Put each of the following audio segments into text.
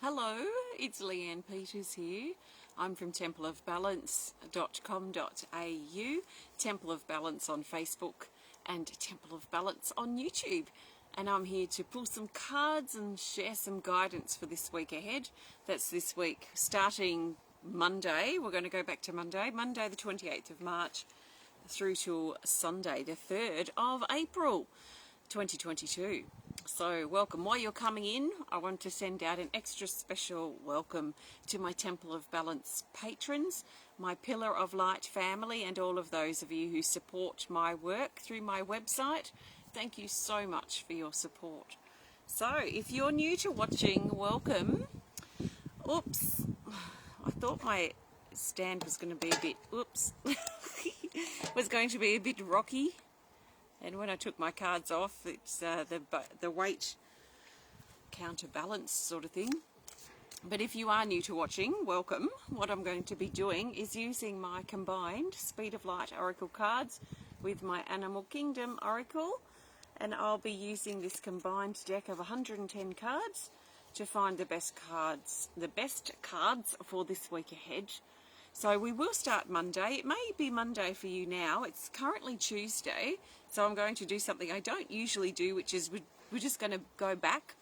Hello, it's Leanne Peters here. I'm from templeofbalance.com.au, Temple of Balance on Facebook and Temple of Balance on YouTube. And I'm here to pull some cards and share some guidance for this week ahead. That's this week starting Monday. We're going to go back to Monday the 28th of March through till Sunday the 3rd of April 2022. So welcome. While you're coming in, I want to send out an extra special welcome to my Temple of Balance patrons, my Pillar of Light family, and all of those of you who support my work through my website. Thank you so much for your support. So if you're new to watching, welcome. Oops, I thought my stand was going to be a bit, was going to be a bit rocky. And when I took my cards off, it's the weight counterbalance sort of thing. But if you are new to watching, welcome. What I'm going to be doing is using my combined Speed of Light Oracle cards with my Animal Kingdom Oracle. And I'll be using this combined deck of 110 cards to find the best cards for this week ahead. So we will start Monday. It may be Monday for you now. It's currently Tuesday, so I'm going to do something I don't usually do, which is we're just going to go back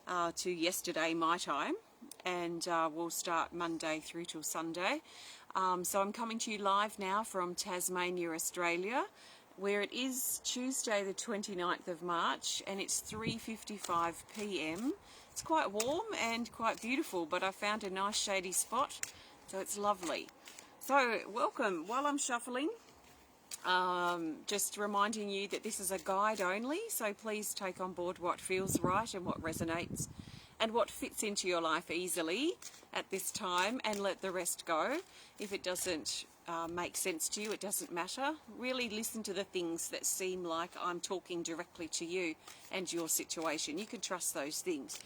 to yesterday, my time, and we'll start Monday through till Sunday. So I'm coming to you live now from Tasmania, Australia, where it is Tuesday the 29th of March, and it's 3:55 p.m. It's quite warm and quite beautiful, but I found a nice shady spot, so it's lovely. So welcome. While I'm shuffling, just reminding you that this is a guide only, so please take on board what feels right and what resonates and what fits into your life easily at this time, and let the rest go. If it doesn't make sense to you, it doesn't matter. Really listen to the things that seem like I'm talking directly to you and your situation. You can trust those things.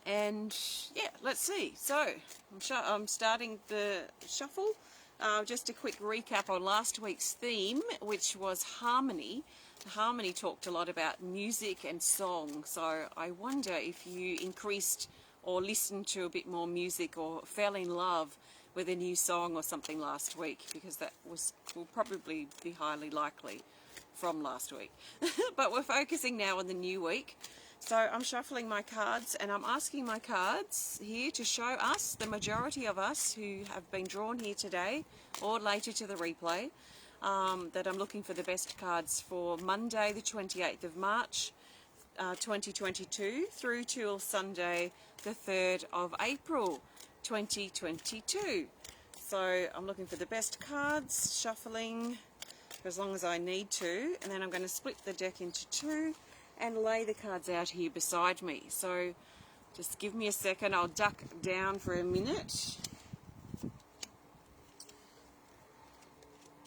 And yeah, let's see. So I'm starting the shuffle. Just a quick recap on last week's theme, which was harmony. Harmony talked a lot about music and song. So I wonder if you increased or listened to a bit more music or fell in love with a new song or something last week, because that will probably be highly likely from last week. But we're focusing now on the new week. So I'm shuffling my cards, and I'm asking my cards here to show us, the majority of us who have been drawn here today or later to the replay, that I'm looking for the best cards for Monday the 28th of March 2022 through till Sunday the 3rd of April 2022. So I'm looking for the best cards, shuffling for as long as I need to, and then I'm going to split the deck into two and lay the cards out here beside me. So just give me a second. I'll duck down for a minute.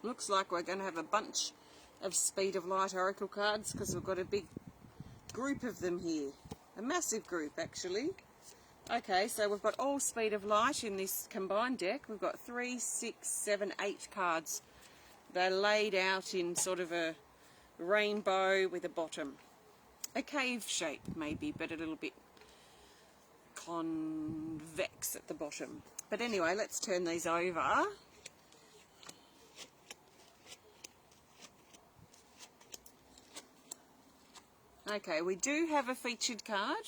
Looks like we're going to have a bunch of Speed of Light Oracle cards, because we've got a big group of them here. A massive group, actually. Okay, so we've got all Speed of Light in this combined deck. We've got 3, 6, 7, 8 cards. They're laid out in sort of a rainbow with a bottom. A cave shape maybe, but a little bit convex at the bottom. But anyway, let's turn these over. Okay, we do have a featured card.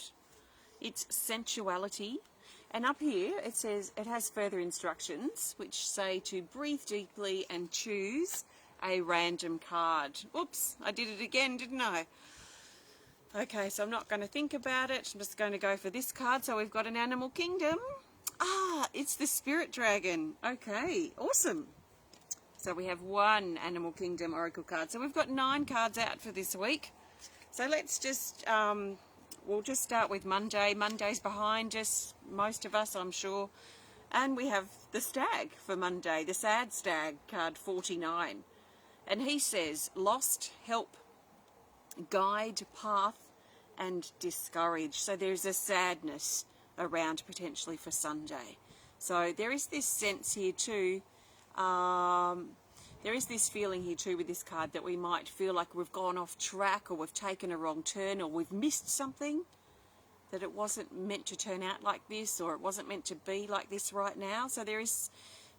It's Sensuality. And up here it says it has further instructions which say to breathe deeply and choose a random card. Oops, I did it again, didn't I? Okay, so I'm not going to think about it. I'm just going to go for this card. So we've got an Animal Kingdom. It's the Spirit Dragon. Okay, awesome. So we have one Animal Kingdom Oracle card. So we've got 9 cards out for this week. So let's just, we'll just start with Monday. Monday's behind us, most of us, I'm sure. And we have the Stag for Monday, the Sad Stag, card 49. And he says, lost, help, guide, path, and discourage. So there's a sadness around potentially for Sunday. So there is this sense here too, there is this feeling here too with this card that we might feel like we've gone off track, or we've taken a wrong turn, or we've missed something. that it wasn't meant to turn out like this, or it wasn't meant to be like this right now. So there is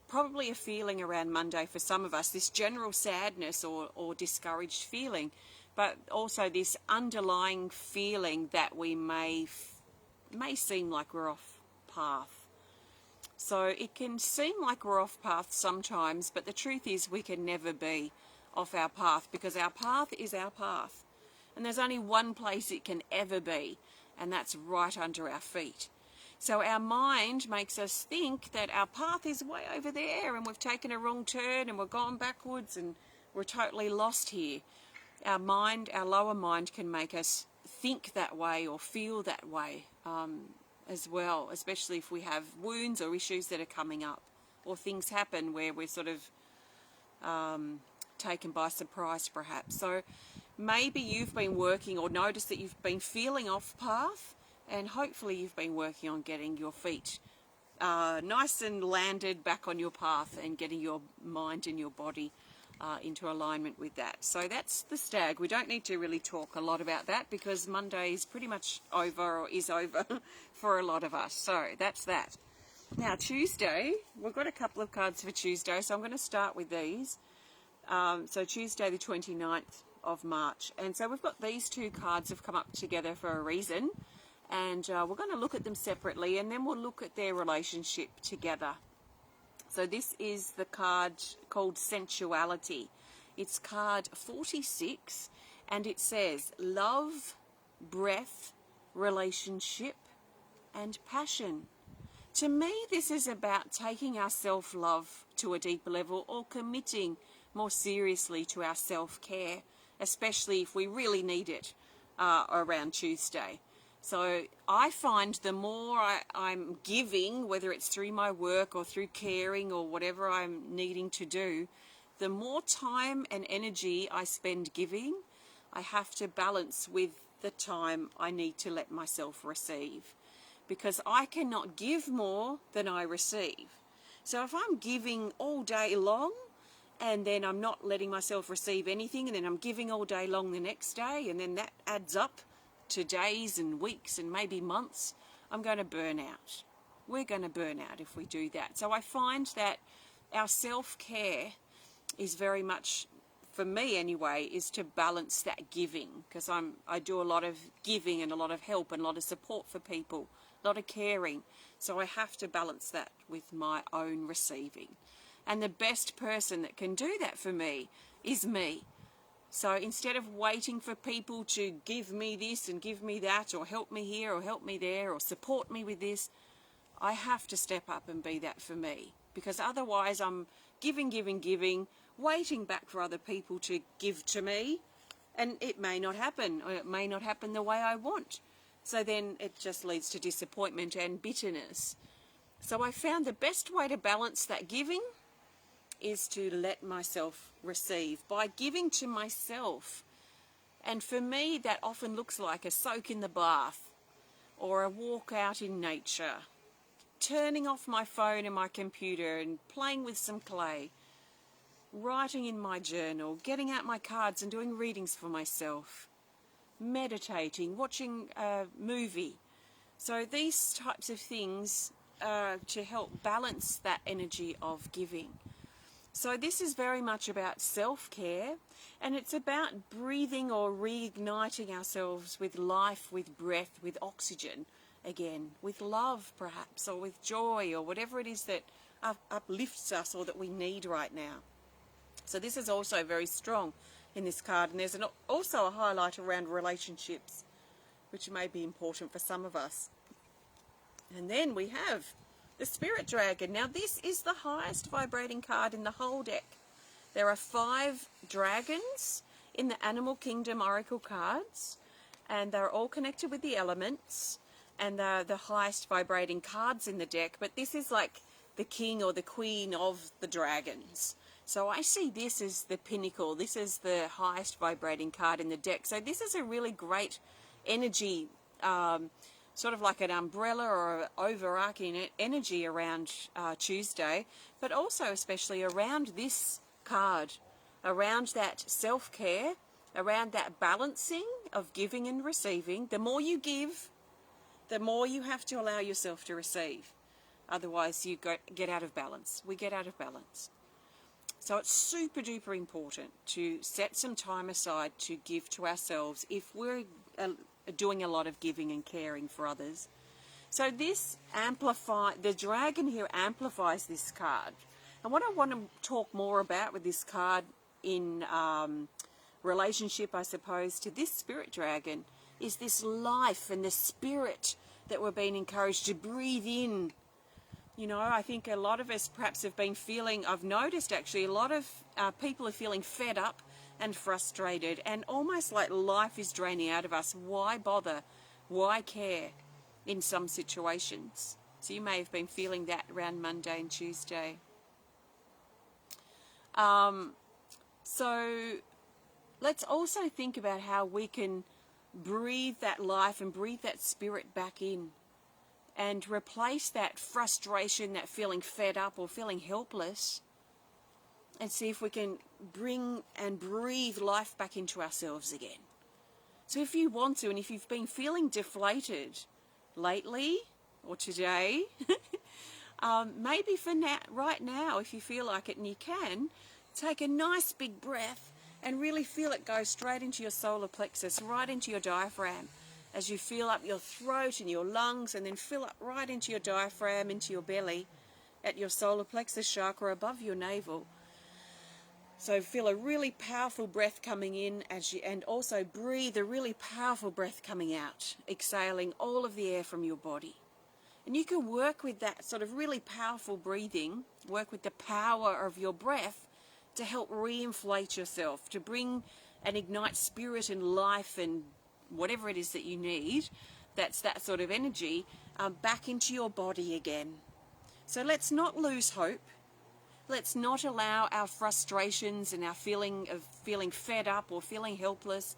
probably a feeling around Monday for some of us, this general sadness or discouraged feeling, but also this underlying feeling that we may seem like we're off path. So it can seem like we're off path sometimes, but the truth is we can never be off our path, because our path is our path. And there's only one place it can ever be, and that's right under our feet. So our mind makes us think that our path is way over there and we've taken a wrong turn and we're gone backwards and we're totally lost here. Our mind, our lower mind, can make us think that way or feel that way as well, especially if we have wounds or issues that are coming up, or things happen where we're sort of taken by surprise perhaps. So maybe you've been working or noticed that you've been feeling off path, and hopefully you've been working on getting your feet nice and landed back on your path and getting your mind and your body into alignment with that. So that's the stag. We don't need to really talk a lot about that because Monday is pretty much over, or is over for a lot of us. So that's that. Now Tuesday, we've got a couple of cards for Tuesday, so I'm going to start with these. So Tuesday the 29th of March. And so we've got these two cards have come up together for a reason. And we're going to look at them separately, and then we'll look at their relationship together. So this is the card called Sensuality. It's card 46, and it says love, breath, relationship, and passion. To me, this is about taking our self-love to a deeper level, or committing more seriously to our self-care, especially if we really need it around Tuesday. So I find the more I'm giving, whether it's through my work or through caring or whatever I'm needing to do, the more time and energy I spend giving, I have to balance with the time I need to let myself receive, because I cannot give more than I receive. So if I'm giving all day long and then I'm not letting myself receive anything, and then I'm giving all day long the next day, and then that adds up to days and weeks and maybe months, I'm going to burn out. We're going to burn out if we do that. So I find that our self-care is very much, for me anyway, is to balance that giving, because I do a lot of giving and a lot of help and a lot of support for people, a lot of caring. So I have to balance that with my own receiving. And the best person that can do that for me is me. So instead of waiting for people to give me this and give me that, or help me here or help me there or support me with this, I have to step up and be that for me. Because otherwise I'm giving, waiting back for other people to give to me, and it may not happen, or it may not happen the way I want. So then it just leads to disappointment and bitterness. So I found the best way to balance that giving is to let myself receive by giving to myself. And for me, that often looks like a soak in the bath, or a walk out in nature, turning off my phone and my computer and playing with some clay, writing in my journal, getting out my cards and doing readings for myself, meditating, watching a movie. So these types of things to help balance that energy of giving. So this is very much about self-care, and it's about breathing or reigniting ourselves with life, with breath, with oxygen again, with love perhaps, or with joy, or whatever it is that uplifts us or that we need right now. So this is also very strong in this card, and there's also a highlight around relationships, which may be important for some of us. And then we have the Spirit Dragon. Now this is the highest vibrating card in the whole deck. There are 5 dragons in the Animal Kingdom Oracle cards, and they're all connected with the elements, and they're the highest vibrating cards in the deck, but this is like the king or the queen of the dragons. So I see this as the pinnacle. This is the highest vibrating card in the deck. So this is a really great energy, sort of like an umbrella or overarching energy around Tuesday, but also especially around this card, around that self-care, around that balancing of giving and receiving. The more you give, the more you have to allow yourself to receive. Otherwise, you get out of balance. We get out of balance. So it's super duper important to set some time aside to give to ourselves if we're doing a lot of giving and caring for others. So this the dragon here amplifies this card. And what I want to talk more about with this card in relationship, I suppose, to this spirit dragon is this life and the spirit that we're being encouraged to breathe in. You know, I think a lot of us perhaps have been feeling, I've noticed actually, a lot of people are feeling fed up and frustrated and almost like life is draining out of us. Why bother? Why care in some situations? So you may have been feeling that around Monday and Tuesday. So let's also think about how we can breathe that life and breathe that spirit back in and replace that frustration, that feeling fed up or feeling helpless, and see if we can bring and breathe life back into ourselves again. So if you want to, and if you've been feeling deflated lately or today, maybe for now, right now, if you feel like it and you can, take a nice big breath and really feel it go straight into your solar plexus, right into your diaphragm, as you feel up your throat and your lungs, and then fill up right into your diaphragm, into your belly, at your solar plexus chakra above your navel. So feel a really powerful breath coming in and also breathe a really powerful breath coming out, exhaling all of the air from your body. And you can work with that sort of really powerful breathing, work with the power of your breath to help re-inflate yourself, to bring and ignite spirit and life and whatever it is that you need, that's that sort of energy, back into your body again. So let's not lose hope. Let's not allow our frustrations and our feeling of feeling fed up or feeling helpless,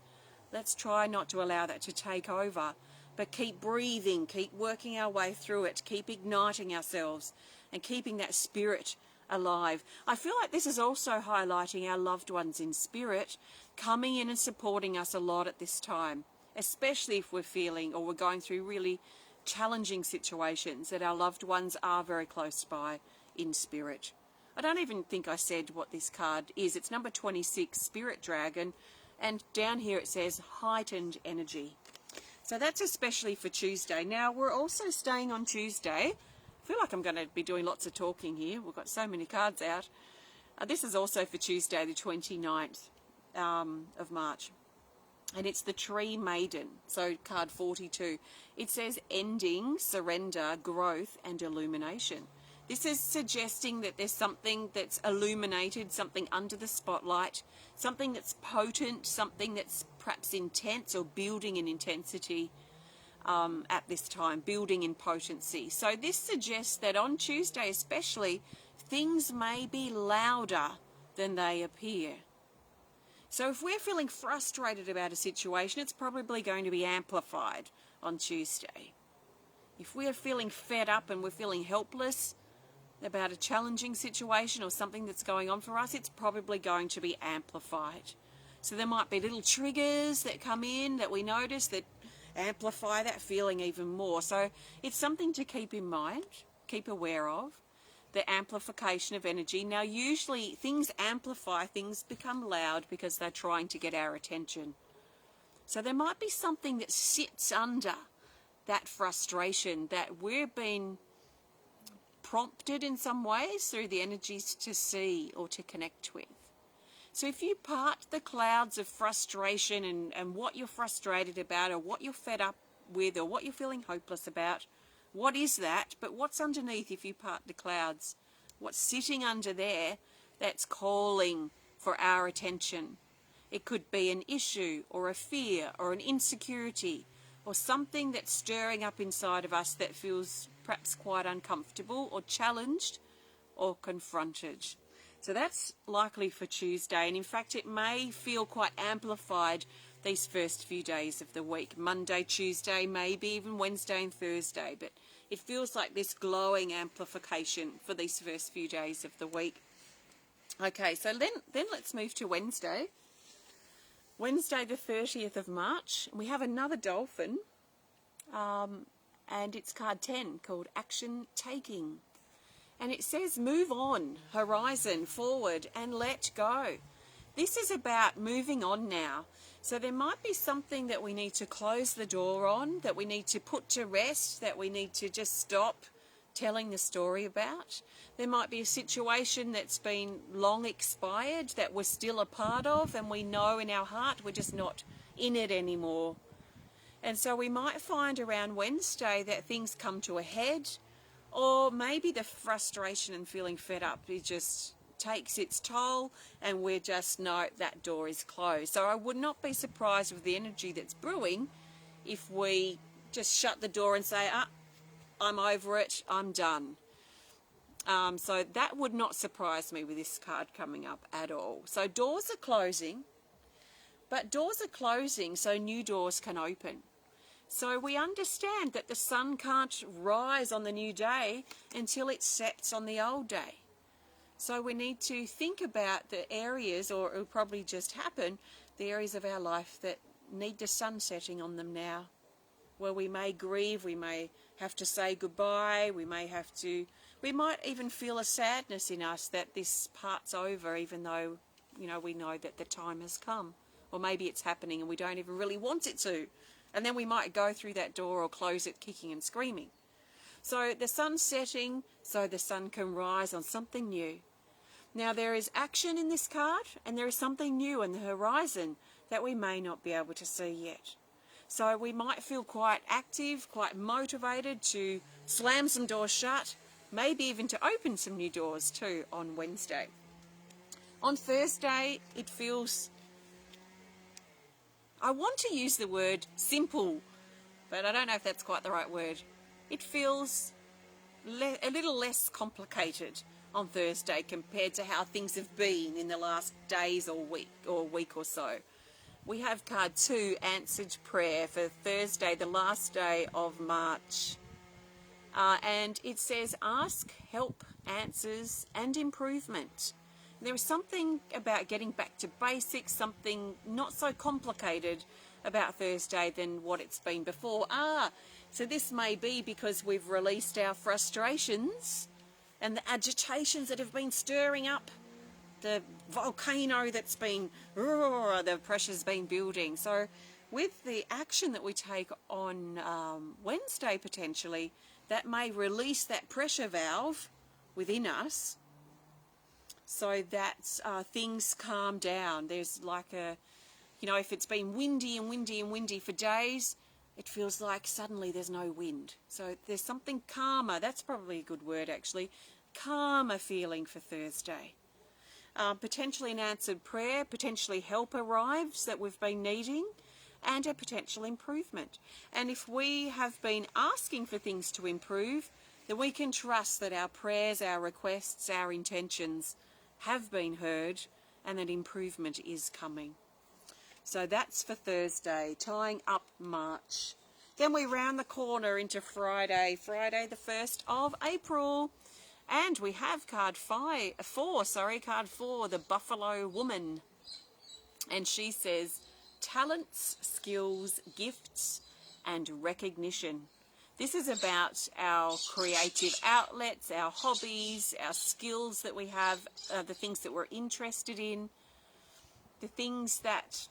let's try not to allow that to take over, but keep breathing, keep working our way through it, keep igniting ourselves and keeping that spirit alive. I feel like this is also highlighting our loved ones in spirit coming in and supporting us a lot at this time, especially if we're feeling or we're going through really challenging situations, that our loved ones are very close by in spirit. I don't even think I said what this card is. It's number 26, Spirit Dragon, and down here it says heightened energy. So that's especially for Tuesday. Now we're also staying on Tuesday. I feel like I'm going to be doing lots of talking here. We've got so many cards out. This is also for Tuesday, the 29th of March. And it's the Tree Maiden, so card 42. It says ending, surrender, growth, and illumination. This is suggesting that there's something that's illuminated, something under the spotlight, something that's potent, something that's perhaps intense or building in intensity at this time, building in potency. So this suggests that on Tuesday especially, things may be louder than they appear. So if we're feeling frustrated about a situation, it's probably going to be amplified on Tuesday. If we're feeling fed up and we're feeling helpless about a challenging situation or something that's going on for us, it's probably going to be amplified. So there might be little triggers that come in that we notice that amplify that feeling even more. So it's something to keep in mind, keep aware of. The amplification of energy. Now usually things amplify, things become loud because they're trying to get our attention. So there might be something that sits under that frustration that we're being prompted in some ways through the energies to see or to connect with. So if you part the clouds of frustration and what you're frustrated about or what you're fed up with or what you're feeling hopeless about, what is that? But what's underneath if you part the clouds? What's sitting under there that's calling for our attention? It could be an issue or a fear or an insecurity or something that's stirring up inside of us that feels perhaps quite uncomfortable or challenged or confronted. So that's likely for Tuesday, and in fact it may feel quite amplified these first few days of the week. Monday, Tuesday, maybe even Wednesday and Thursday, but it feels like this glowing amplification for these first few days of the week. Okay, so then let's move to Wednesday. Wednesday the 30th of March. We have another dolphin, and it's card 10 called Action Taking. And it says move on, horizon, forward, and let go. This is about moving on now. So there might be something that we need to close the door on, that we need to put to rest, that we need to just stop telling the story about. There might be a situation that's been long expired that we're still a part of, and we know in our heart we're just not in it anymore. And so we might find around Wednesday that things come to a head, or maybe the frustration and feeling fed up, it just takes its toll and we just know that door is closed. So I would not be surprised with the energy that's brewing if we just shut the door and say, I'm over it, I'm done. So that would not surprise me with this card coming up at all. So doors are closing, but doors are closing so new doors can open. So we understand that the sun can't rise on the new day until it sets on the old day. So we need to think about the areas, or it will probably just happen, the areas of our life that need the sun setting on them now. Where we may grieve, we may have to say goodbye, we might even feel a sadness in us that this part's over, even though, we know that the time has come. Or maybe it's happening and we don't even really want it to. And then we might go through that door or close it kicking and screaming. So the sun's setting so the sun can rise on something new. Now there is action in this card, and there is something new on the horizon that we may not be able to see yet. So we might feel quite active, quite motivated to slam some doors shut, maybe even to open some new doors too on Wednesday. On Thursday, it feels, I want to use the word simple, but I don't know if that's quite the right word. It feels a little less complicated on Thursday compared to how things have been in the last days or week or so. We have card 2, Answered Prayer, for Thursday, the last day of March. And it says, ask, help, answers, and improvement. There is something about getting back to basics, something not so complicated about Thursday than what it's been before. So this may be because we've released our frustrations and the agitations that have been stirring up the volcano that's been, the pressure's been building. So with the action that we take on Wednesday potentially, that may release that pressure valve within us so that things calm down. There's like if it's been windy and windy and windy for days, it feels like suddenly there's no wind. So there's something calmer. That's probably a good word actually. Calmer feeling for Thursday. Potentially an answered prayer, potentially help arrives that we've been needing, and a potential improvement. And if we have been asking for things to improve, then we can trust that our prayers, our requests, our intentions have been heard and that improvement is coming. So that's for Thursday, tying up March. Then we round the corner into Friday the 1st of April. And we have card 4, the Buffalo Woman. And she says, talents, skills, gifts, and recognition. This is about our creative outlets, our hobbies, our skills that we have, the things that we're interested in, the things that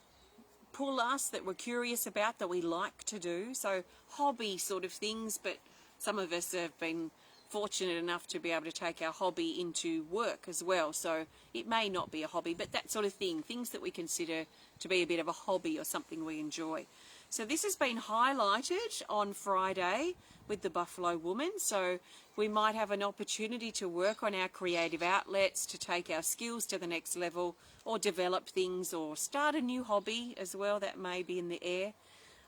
pull us, that we're curious about, that we like to do. So hobby sort of things, but some of us have been fortunate enough to be able to take our hobby into work as well. So it may not be a hobby, but that sort of thing, things that we consider to be a bit of a hobby or something we enjoy. So this has been highlighted on Friday with the Buffalo Woman. So we might have an opportunity to work on our creative outlets, to take our skills to the next level, or develop things, or start a new hobby as well. That may be in the air.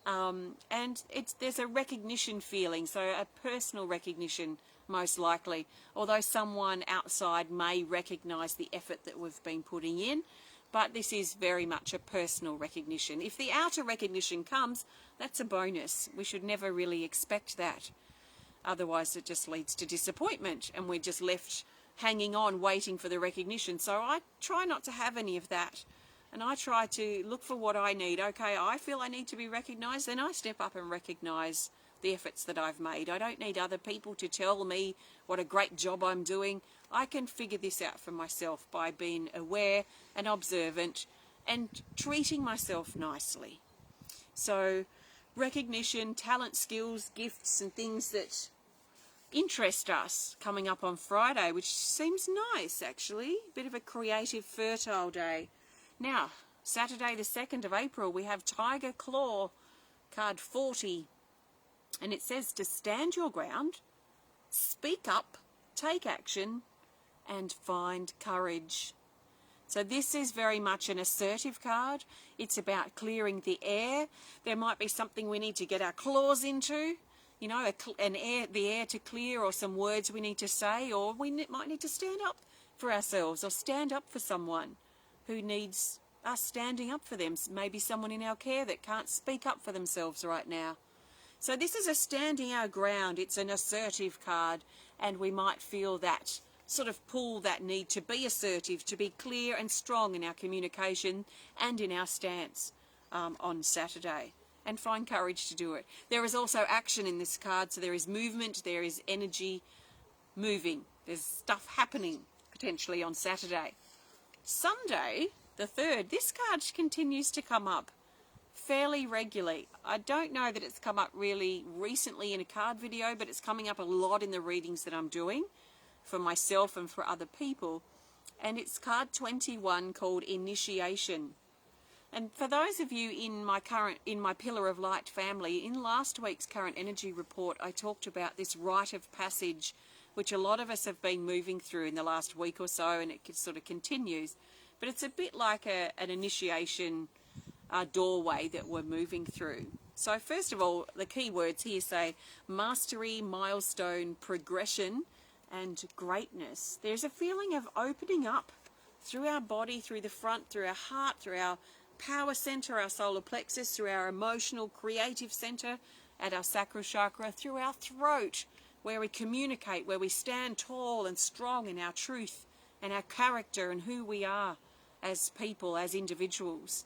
And there's a recognition feeling, so a personal recognition most likely, although someone outside may recognise the effort that we've been putting in, but this is very much a personal recognition. If the outer recognition comes, that's a bonus. We should never really expect that. Otherwise it just leads to disappointment and we're just left hanging on, waiting for the recognition. So I try not to have any of that. And I try to look for what I need. Okay, I feel I need to be recognised, then I step up and recognise the efforts that I've made. I don't need other people to tell me what a great job I'm doing. I can figure this out for myself by being aware and observant and treating myself nicely. So recognition, talent, skills, gifts and things that interest us coming up on Friday, which seems nice actually. Bit of a creative, fertile day. Now, Saturday the 2nd of April, we have Tiger Claw, card 40. And it says to stand your ground, speak up, take action, and find courage. So this is very much an assertive card. It's about clearing the air. There might be something we need to get our claws into, you know, the air to clear, or some words we need to say, or we might need to stand up for ourselves or stand up for someone who needs us standing up for them. Maybe someone in our care that can't speak up for themselves right now. So this is a standing our ground. It's an assertive card, and we might feel that sort of pull, that need to be assertive, to be clear and strong in our communication and in our stance on Saturday, and find courage to do it. There is also action in this card, so there is movement, there is energy moving, there's stuff happening potentially on Saturday. Sunday, the 3rd, this card continues to come up fairly regularly. I don't know that it's come up really recently in a card video, but it's coming up a lot in the readings that I'm doing for myself and for other people. And it's card 21, called Initiation. And for those of you in my Pillar of Light family, in last week's current energy report, I talked about this rite of passage, which a lot of us have been moving through in the last week or so, and it sort of continues. But it's a bit like an initiation doorway that we're moving through. So first of all, the key words here say mastery, milestone, progression, and greatness. There's a feeling of opening up through our body, through the front, through our heart, through our power center, our solar plexus, through our emotional creative center at our sacral chakra, through our throat, where we communicate, where we stand tall and strong in our truth and our character and who we are as people, as individuals,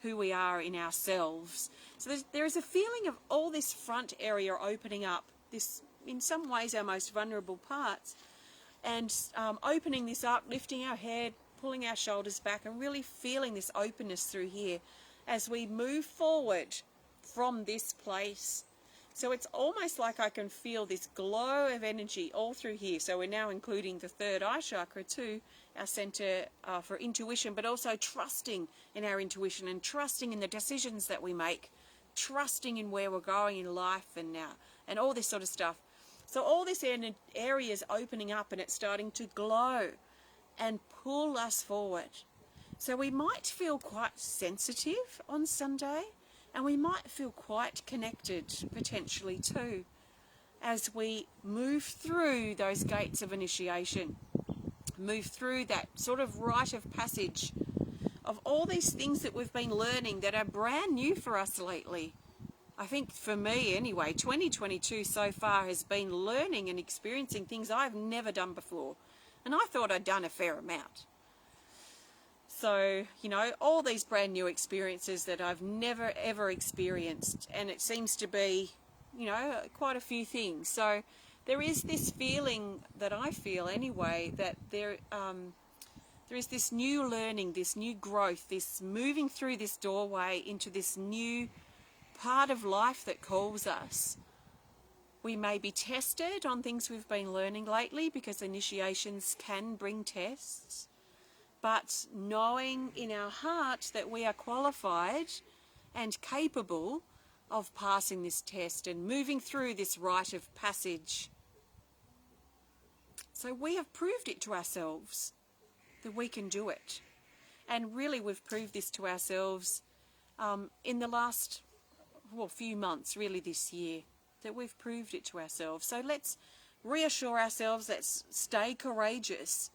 who we are in ourselves. So there is a feeling of all this front area opening up, this, in some ways, our most vulnerable parts, and opening this up, lifting our head, pulling our shoulders back, and really feeling this openness through here as we move forward from this place. So it's almost like I can feel this glow of energy all through here. So we're now including the 3rd eye chakra too, our center for intuition, but also trusting in our intuition and trusting in the decisions that we make, trusting in where we're going in life and all this sort of stuff. So all this area is opening up, and it's starting to glow and pull us forward. So we might feel quite sensitive on Sunday, and we might feel quite connected potentially too, as we move through those gates of initiation, move through that sort of rite of passage of all these things that we've been learning that are brand new for us lately. I think for me anyway, 2022 so far has been learning and experiencing things I've never done before. And I thought I'd done a fair amount. So, you know, all these brand new experiences that I've never ever experienced. And it seems to be, you know, quite a few things. So there is this feeling that I feel anyway, that there is this new learning, this new growth, this moving through this doorway into this new part of life that calls us. We may be tested on things we've been learning lately, because initiations can bring tests. But knowing in our heart that we are qualified and capable of passing this test and moving through this rite of passage. So we have proved it to ourselves that we can do it. And really we've proved this to ourselves in the last few months, really this year, that we've proved it to ourselves. So let's reassure ourselves, let's stay courageous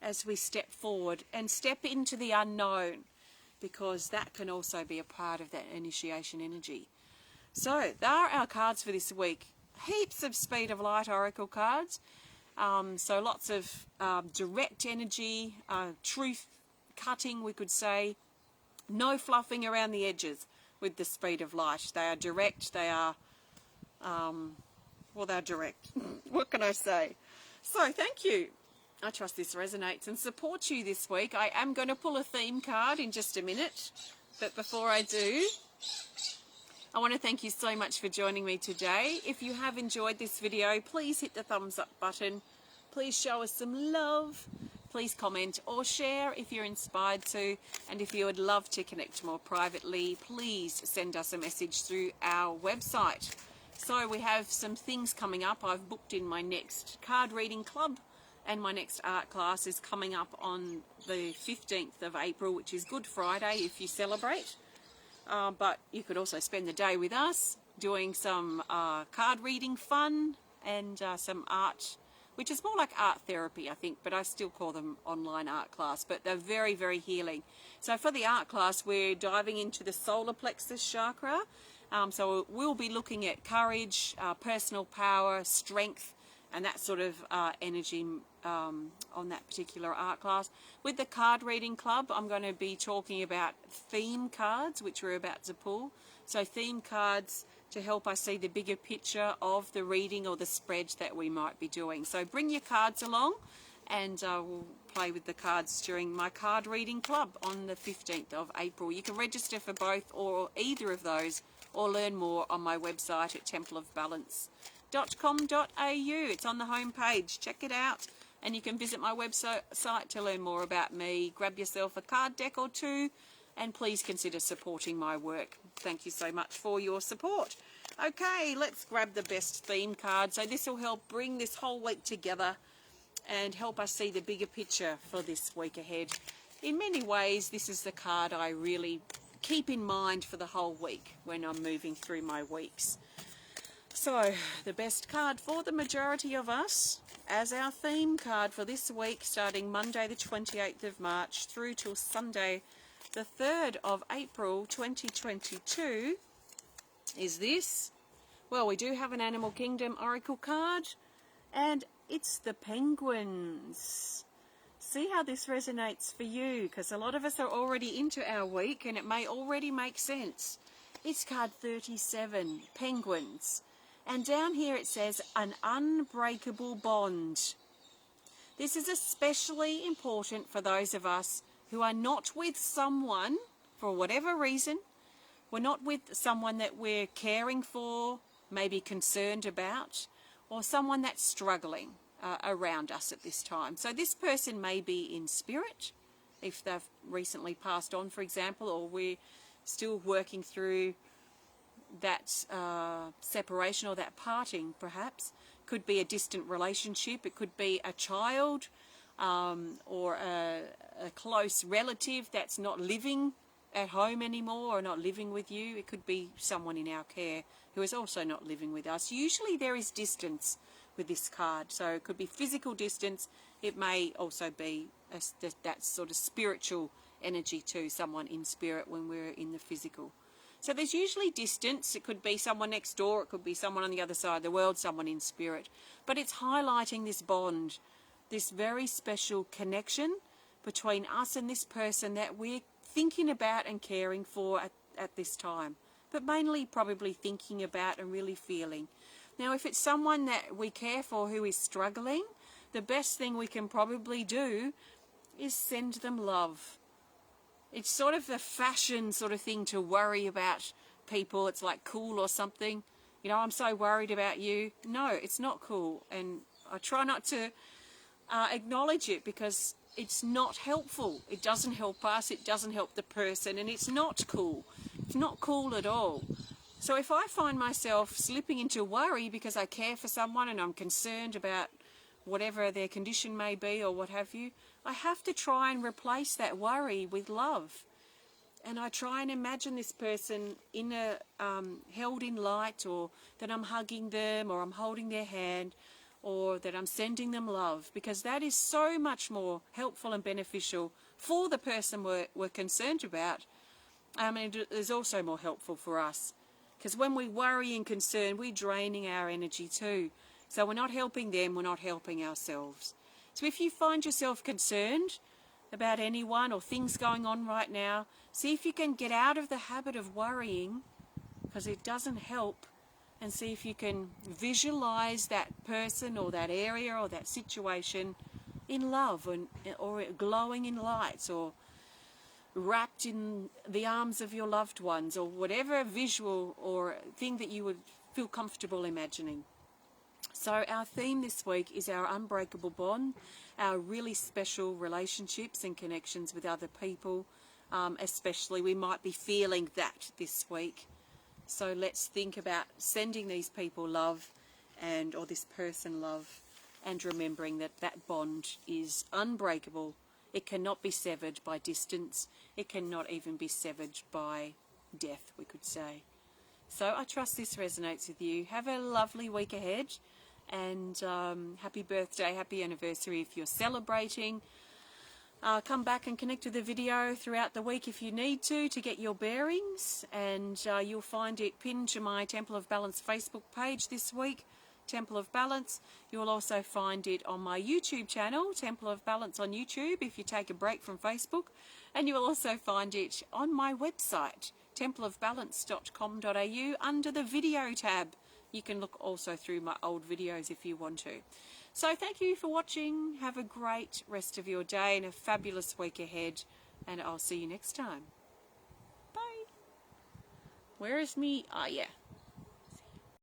as we step forward and step into the unknown, because that can also be a part of that initiation energy. So there are our cards for this week. Heaps of Speed of Light Oracle cards. So lots of direct energy, truth cutting, we could say. No fluffing around the edges with the Speed of Light. They are direct, they are well, they're direct. What can I say? So thank you. I trust this resonates and supports you this week. I am going to pull a theme card in just a minute, but before I do, I want to thank you so much for joining me today. If you have enjoyed this video, please hit the thumbs up button. Please show us some love. Please comment or share if you're inspired to. And if you would love to connect more privately, please send us a message through our website. So we have some things coming up. I've booked in my next card reading club, and my next art class is coming up on the 15th of April, which is Good Friday if you celebrate. But you could also spend the day with us doing some card reading fun and some art, which is more like art therapy, I think, but I still call them online art class, but they're very, very healing. So for the art class, we're diving into the solar plexus chakra. So we'll be looking at courage, personal power, strength, and that sort of energy on that particular art class. With the card reading club, I'm going to be talking about theme cards, which we're about to pull. So theme cards to help us see the bigger picture of the reading or the spread that we might be doing. So bring your cards along, and we'll play with the cards during my card reading club on the 15th of April. You can register for both or either of those, or learn more on my website at templeofbalance.com.au. It's on the home page. Check it out, and you can visit my website to learn more about me. Grab yourself a card deck or two, and please consider supporting my work. Thank you so much for your support. Okay, let's grab the best theme card. So this will help bring this whole week together and help us see the bigger picture for this week ahead. In many ways, this is the card I really keep in mind for the whole week when I'm moving through my weeks. So the best card for the majority of us as our theme card for this week, starting Monday the 28th of March through till Sunday the 3rd of April 2022, is this. Well, we do have an Animal Kingdom Oracle card, and it's the penguins. See how this resonates for you, because a lot of us are already into our week and it may already make sense. It's card 37, penguins. And down here it says, an unbreakable bond. This is especially important for those of us who are not with someone for whatever reason. We're not with someone that we're caring for, maybe concerned about, or someone that's struggling around us at this time. So this person may be in spirit, if they've recently passed on, for example, or we're still working through that separation or that parting, perhaps. Could be a distant relationship. It could be a child or a close relative that's not living at home anymore or not living with you. It could be someone in our care who is also not living with us. Usually there is distance with this card. So it could be physical distance. It may also be that sort of spiritual energy too, someone in spirit when we're in the physical. So there's usually distance. It could be someone next door. It could be someone on the other side of the world, someone in spirit. But it's highlighting this bond, this very special connection between us and this person that we're thinking about and caring for at this time. But mainly probably thinking about and really feeling. Now, if it's someone that we care for who is struggling, the best thing we can probably do is send them love. It's sort of a fashion sort of thing to worry about people. It's like cool or something. You know, I'm so worried about you. No, it's not cool. And I try not to acknowledge it because it's not helpful. It doesn't help us. It doesn't help the person. And it's not cool. It's not cool at all. So if I find myself slipping into worry because I care for someone and I'm concerned about whatever their condition may be or what have you, I have to try and replace that worry with love. And I try and imagine this person in a held in light, or that I'm hugging them, or I'm holding their hand, or that I'm sending them love, because that is so much more helpful and beneficial for the person we're concerned about. It is also more helpful for us, because when we worry and concern, we're draining our energy too. So we're not helping them, we're not helping ourselves. So if you find yourself concerned about anyone or things going on right now, see if you can get out of the habit of worrying, because it doesn't help, and see if you can visualize that person or that area or that situation in love, or glowing in lights, or wrapped in the arms of your loved ones, or whatever visual or thing that you would feel comfortable imagining. So our theme this week is our unbreakable bond, our really special relationships and connections with other people. Especially we might be feeling that this week. So let's think about sending these people love, or this person love, and remembering that that bond is unbreakable. It cannot be severed by distance. It cannot even be severed by death, we could say. So I trust this resonates with you. Have a lovely week ahead, and happy birthday, happy anniversary if you're celebrating. Come back and connect with the video throughout the week if you need to get your bearings, and you'll find it pinned to my Temple of Balance Facebook page this week, Temple of Balance. You'll also find it on my YouTube channel, Temple of Balance on YouTube, if you take a break from Facebook, and you will also find it on my website, templeofbalance.com.au, under the video tab. You can look also through my old videos if you want to. So thank you for watching. Have a great rest of your day and a fabulous week ahead, and I'll see you next time. Bye. Where is me? Oh yeah.